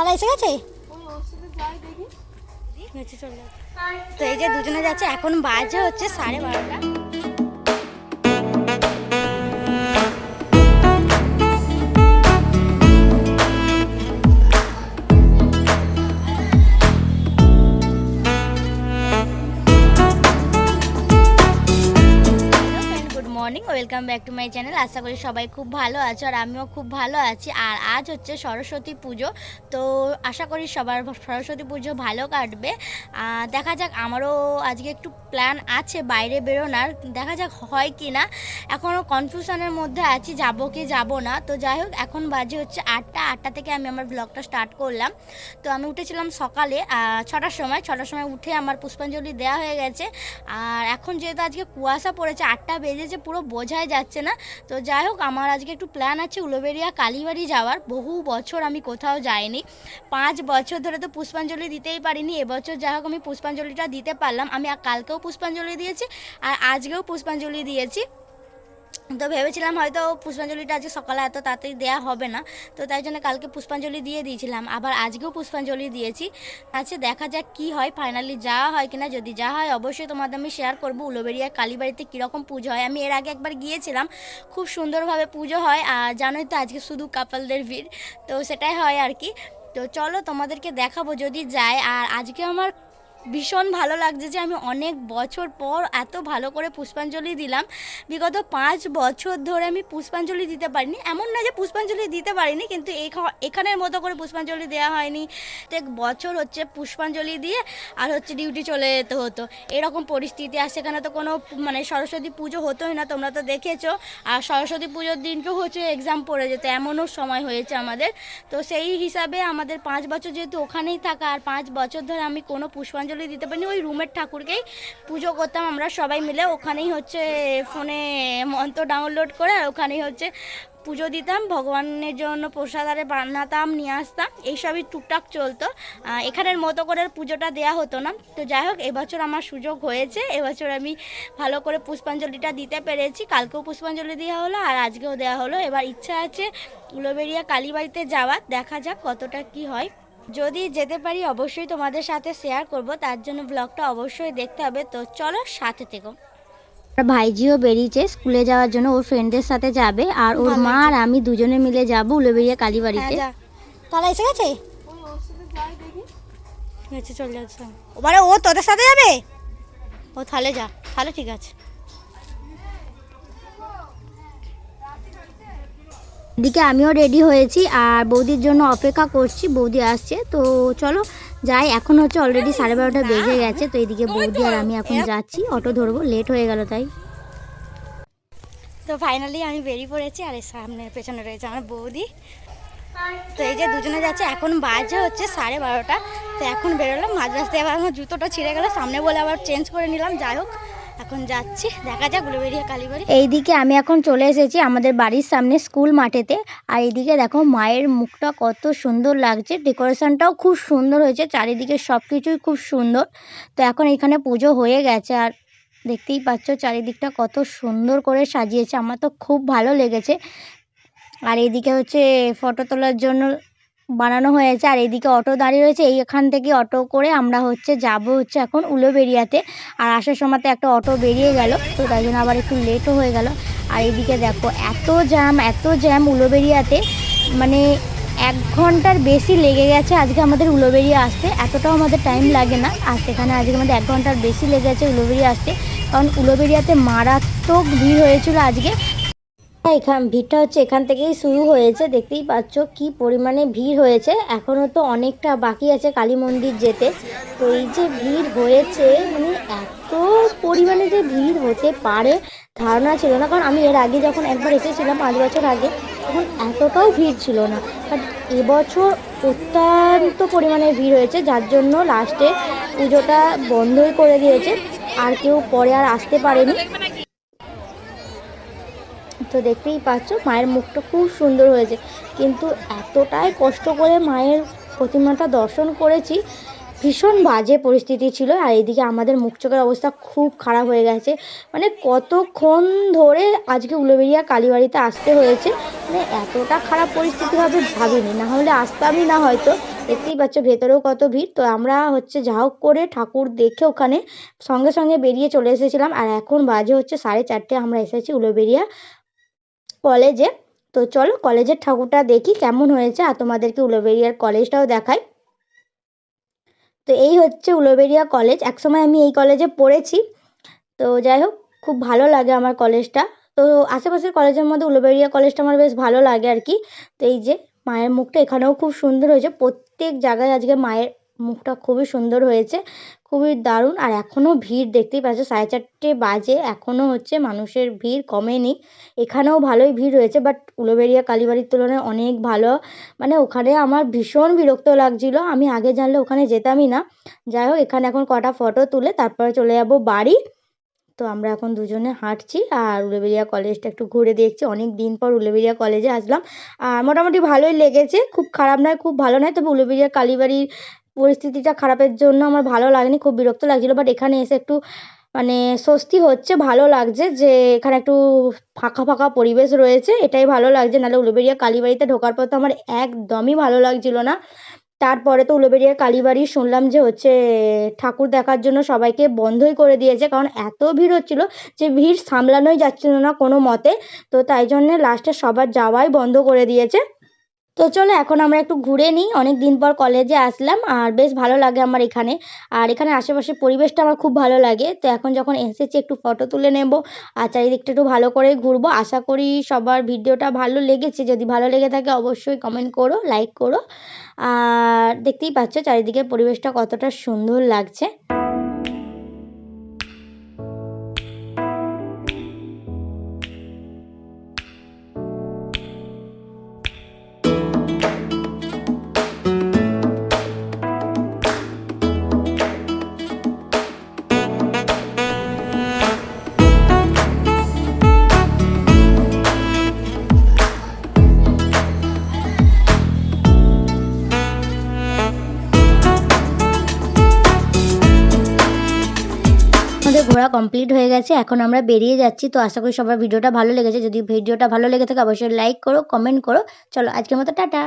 তারা এসে গেছে। তো এই যে দুজনে যাচ্ছে, এখন বাজে হচ্ছে 12:30। Morning, welcome back to my channel. আশা করি সবাই খুব ভালো আছো আর আমিও খুব ভালো আছি। আর আজ হচ্ছে সরস্বতী পুজো, তো আশা করি সবার সরস্বতী পুজো ভালো কাটবে। দেখা যাক, আমারও আজকে একটু প্ল্যান আছে বাইরে বেরোনোর, দেখা যাক হয় কি না। এখনও কনফিউশনের মধ্যে আছি যাব কি যাব না। তো যাই হোক, এখন বাজে হচ্ছে 8টা থেকে আমি আমার ব্লগটা স্টার্ট করলাম। তো আমি উঠেছিলাম সকালে 6টার সময় উঠে আমার পুষ্পাঞ্জলি দেওয়া হয়ে গেছে। আর এখন যেহেতু আজকে কুয়াশা পড়েছে, 8টা বেজেছে, পুরো বোঝাই যাচ্ছে না। তো যাই হোক, আমার আজকে একটু প্ল্যান আছে উলুবেড়িয়া কালীবাড়ি যাওয়ার। বহু বছর আমি কোথাও যাইনি, 5 বছর ধরে তো পুষ্পাঞ্জলি দিতেই পারিনি। এবছর যাই হোক আমি পুষ্পাঞ্জলিটা দিতে পারলাম। আমি কালকেও পুষ্পাঞ্জলি দিয়েছি আর আজকেও পুষ্পাঞ্জলি দিয়েছি। তো ভেবেছিলাম হয়তো পুষ্পাঞ্জলিটা আজকে সকালে এত তাড়াতাড়ি দেওয়া হবে না, তো তাই জন্য কালকে পুষ্পাঞ্জলি দিয়ে দিয়েছিলাম, আবার আজকেও পুষ্পাঞ্জলি দিয়েছি। আচ্ছা, দেখা যাক কি হয়, ফাইনালি যাওয়া হয় কিনা। যদি যাওয়া হয় অবশ্যই তোমাদের আমি শেয়ার করবো উলুবেড়িয়া কালীবাড়িতে কীরকম পুজো হয়। আমি এর আগে একবার গিয়েছিলাম, খুব সুন্দরভাবে পুজো হয়। আর জানোই তো আজকে শুধু কাপলদের ভিড়, তো সেটাই হয় আর কি। তো চলো তোমাদেরকে দেখাবো যদি যায়। আর আজকে আমার ভীষণ ভালো লাগছে যে আমি অনেক বছর পর এত ভালো করে পুষ্পাঞ্জলি দিলাম। বিগত 5 বছর ধরে আমি পুষ্পাঞ্জলি দিতে পারিনি। এমন না যে পুষ্পাঞ্জলি দিতে পারিনি, কিন্তু এখানের মতো করে পুষ্পাঞ্জলি দেওয়া হয়নি। প্রত্যেক বছর হচ্ছে পুষ্পাঞ্জলি দিয়ে আর হচ্ছে ডিউটি চলে যেতে হতো, এরকম পরিস্থিতি। আর সেখানে তো কোনো সরস্বতী পুজো হতোই না, তোমরা তো দেখেছো। আর সরস্বতী পুজোর দিনকেও হচ্ছে এক্সাম পড়ে যেত, এমনও সময় হয়েছে আমাদের। তো সেই হিসাবে আমাদের 5 বছর যেহেতু ওখানেই থাকা, আর 5 বছর ধরে আমি কোনো পুষ্পাঞ্জলি দিতে পারিনি। ওই রুমের ঠাকুরকেই পুজো করতাম আমরা সবাই মিলে, ওখানেই হচ্ছে ফোনে মন্ত্র ডাউনলোড করে আর ওখানেই হচ্ছে পুজো দিতাম, ভগবানের জন্য প্রসাদ আরে বানাতাম, নিয়ে আসতাম, এইসবই টুকটাক চলতো। এখানের মতো করে পুজোটা দেওয়া হতো না। তো যাই হোক, এবছর আমার সুযোগ হয়েছে, এবছর আমি ভালো করে পুষ্পাঞ্জলিটা দিতে পেরেছি। কালকেও পুষ্পাঞ্জলি দেওয়া হলো আর আজকেও দেওয়া হলো। এবার ইচ্ছা আছে উলুবেড়িয়া কালীবাড়িতে যাওয়ার, দেখা যাক কতটা কি হয়। যদি যেতে পারি অবশ্যই তোমাদের সাথে শেয়ার করব, তার জন্য ব্লগটা অবশ্যই দেখতে হবে। তো চলো সাথে থেকো। ভাইজিও বেরিয়েছে স্কুলে যাওয়ার জন্য, ওর ফ্রেন্ডদের সাথে যাবে। আর ওর মা আর আমি দুজনে মিলে যাবো উলুবেড়িয়া কালীবাড়িতে। তারা এসে গেছে, চলে যাচ্ছে। ওবারে ও তোদের সাথে যাবে? ও তাহলে যা, তাহলে ঠিক আছে। এদিকে আমিও রেডি হয়েছি আর বৌদির জন্য অপেক্ষা করছি, বৌদি আসছে। তো চলো যাই, এখন হচ্ছে অলরেডি 12:30 বেজে গেছে। তো এদিকে বৌদি আর আমি এখন যাচ্ছি, অটো ধরবো, লেট হয়ে গেল তাই। তো ফাইনালি আমি বেরিয়ে পড়েছি আর সামনে পেছনে রয়েছে আমার বৌদি। তো এই যে দুজনে যাচ্ছে, এখন বাজে হচ্ছে 12:30। তো এখন বেরোলাম, মাঝ রাস্তায় আবার আমার জুতোটা ছিঁড়ে গেল, সামনে বলে আবার চেঞ্জ করে নিলাম। যাই হোক, এখন যাচ্ছি, দেখা যাক উলুবেড়িয়া কালীবাড়ি। এইদিকে আমি এখন চলে এসেছি আমাদের বাড়ির সামনে স্কুল মাঠেতে। আর এইদিকে দেখো মায়ের মুখটা কত সুন্দর লাগছে, ডেকোরেশনটাও খুব সুন্দর হয়েছে, চারিদিকে সব কিছুই খুব সুন্দর। তো এখন এখানে পুজো হয়ে গেছে আর দেখতেই পাচ্ছ চারিদিকটা কত সুন্দর করে সাজিয়েছে, আমার তো খুব ভালো লেগেছে। আর এইদিকে হচ্ছে ফটো তোলার জন্য বানানো হয়েছে। আর এইদিকে অটো দাঁড়িয়ে রয়েছে, এইখান থেকে অটো করে আমরা হচ্ছে যাব হচ্ছে এখন উলুবেড়িয়াতে। আর আসার সময়তে একটা অটো বেরিয়ে গেল, তো তাই জন্য আবার একটু লেটও হয়ে গেল। আর এইদিকে দেখো এত জ্যাম উলুবেড়িয়াতে, মানে 1 ঘন্টার বেশি লেগে গেছে আজকে আমাদের উলুবেড়িয়া আসতে। এতটাও আমাদের টাইম লাগে না, আর সেখানে আজকে আমাদের 1 ঘন্টার বেশি লেগেছে উলুবেড়িয়া আসতে, কারণ উলুবেড়িয়াতে মারাত্মক ভিড় হয়েছিল আজকে। ভিড়টা হচ্ছে এখান থেকেই শুরু হয়েছে, দেখতেই পাচ্ছ কি পরিমাণে ভিড় হয়েছে। এখনো তো অনেকটা বাকি আছে কালী মন্দির যেতে। তো এই যে ভিড় হয়েছে, মানে এত পরিমাণে যে ভিড় হতে পারে ধারণা ছিল না, কারণ আমি এর আগে যখন একবার এসেছিলাম 5 বছর আগে, তখন এতটাও ভিড় ছিল না। বাট এবছর অত্যন্ত পরিমাণে ভিড় হয়েছে, যার জন্য লাস্টে পুজোটা বন্ধই করে দিয়েছে, আর কেউ পরে আর আসতে পারেনি। তো দেখতেই পাচ্ছ মায়ের মুখটা খুব সুন্দর হয়েছে, কিন্তু এতটাই কষ্ট করে মায়ের প্রতিমাটা দর্শন করেছি, ভীষণ বাজে পরিস্থিতি ছিল। আর এইদিকে আমাদের মুখ চোখের অবস্থা খুব খারাপ হয়ে গেছে। মানে কতক্ষণ ধরে আজকে উলুবেড়িয়া কালীবাড়িতে আসতে হয়েছে, মানে এতটা খারাপ পরিস্থিতি হবে ভাবিনি, না হলে আসতামই না হয়তো। দেখতেই পাচ্ছ ভেতরেও কত ভিড়। তো আমরা যা হোক করে ঠাকুর দেখে ওখানে সঙ্গে সঙ্গে বেরিয়ে চলে এসেছিলাম। আর এখন বাজে 4:30, আমরা এসেছি উলুবেড়িয়া কলেজে। তো চলো কলেজের ঠাকুরটা দেখি কেমন হয়েছে, আর তোমাদেরকে উলুবেড়িয়ার কলেজটাও দেখাই। তো এই উলুবেড়িয়া কলেজ। একসময় আমি এই কলেজে পড়েছি। তো যাই হোক, খুব ভালো লাগে আমার কলেজটা। তো আশেপাশের কলেজের মধ্যে উলুবেড়িয়া কলেজটা আমার বেশ ভালো লাগে আর কি। তো এই যে মায়ের মুখটা এখানেও খুব সুন্দর হয়েছে। প্রত্যেক জায়গায় আজকে মায়ের মুখটা খুবই সুন্দর হয়েছে, খুবই দারুণ। আর এখনও ভিড়, দেখতেই পাচ্ছ 4:30 বাজে, এখনও মানুষের ভিড় কমেনি। এখানেও ভালোই ভিড় রয়েছে, বাট উলুবেড়িয়া কালীবাড়ির তুলনায় অনেক ভালো। মানে ওখানে আমার ভীষণ বিরক্ত লাগছিল, আমি আগে জানলে ওখানে যেতামই না। যাই হোক, এখানে এখন কটা ফটো তুলে তারপরে চলে যাব বাড়ি। তো আমরা এখন দুজনে হাঁটছি আর উলুবেড়িয়া কলেজটা একটু ঘুরে দেখছি। অনেক দিন পর উলুবেড়িয়া কলেজে আসলাম, আর মোটামুটি ভালোই লেগেছে। খুব খারাপ নয়, খুব ভালো নয়। তবে উলুবেড়িয়া কালীবাড়ির পরিস্থিতিটা খারাপের জন্য আমার ভালো লাগেনি, খুব বিরক্ত লাগছিল। বাট এখানে এসে একটু মানে স্বস্তি হচ্ছে, ভালো লাগছে যে এখানে একটু ফাঁকা ফাঁকা পরিবেশ রয়েছে, এটাই ভালো লাগছে। নাহলে উলুবেড়িয়া কালীবাড়িতে ঢোকার পর তো আমার একদমই ভালো লাগছিল না। তারপরে তো উলুবেড়িয়ার কালীবাড়ি শুনলাম যে ঠাকুর দেখার জন্য সবাইকে বন্ধই করে দিয়েছে, কারণ এত ভিড় হচ্ছিল যে ভিড় সামলানোই যাচ্ছিল না কোনো মতে। তো তাই জন্যে লাস্টে সবার যাওয়াই বন্ধ করে দিয়েছে। তো চলো এখন আমরা একটু ঘুরে নিই, অনেক দিন পর কলেজে আসলাম আর বেশ ভালো লাগে আমার এখানে। আর এখানে আশেপাশের পরিবেশটা আমার খুব ভালো লাগে। তো এখন যখন এসেছি একটু ফটো তুলে নেব আর চারিদিকটা একটু ভালো করে ঘুরবো। আশা করি সবার ভিডিওটা ভালো লেগেছে। যদি ভালো লেগে থাকে অবশ্যই কমেন্ট করো, লাইক করো। আর দেখতেই পাচ্ছ চারিদিকের পরিবেশটা কতটা সুন্দর লাগছে। আমাদের ঘোরা কমপ্লিট হয়ে গেছে, এখন আমরা বেরিয়ে যাচ্ছি। তো আশা করি সবার ভিডিওটা ভালো লেগেছে। যদি ভিডিওটা ভালো লেগে থাকে অবশ্যই লাইক করো, কমেন্ট করো। চলো আজকের মতো টাটা।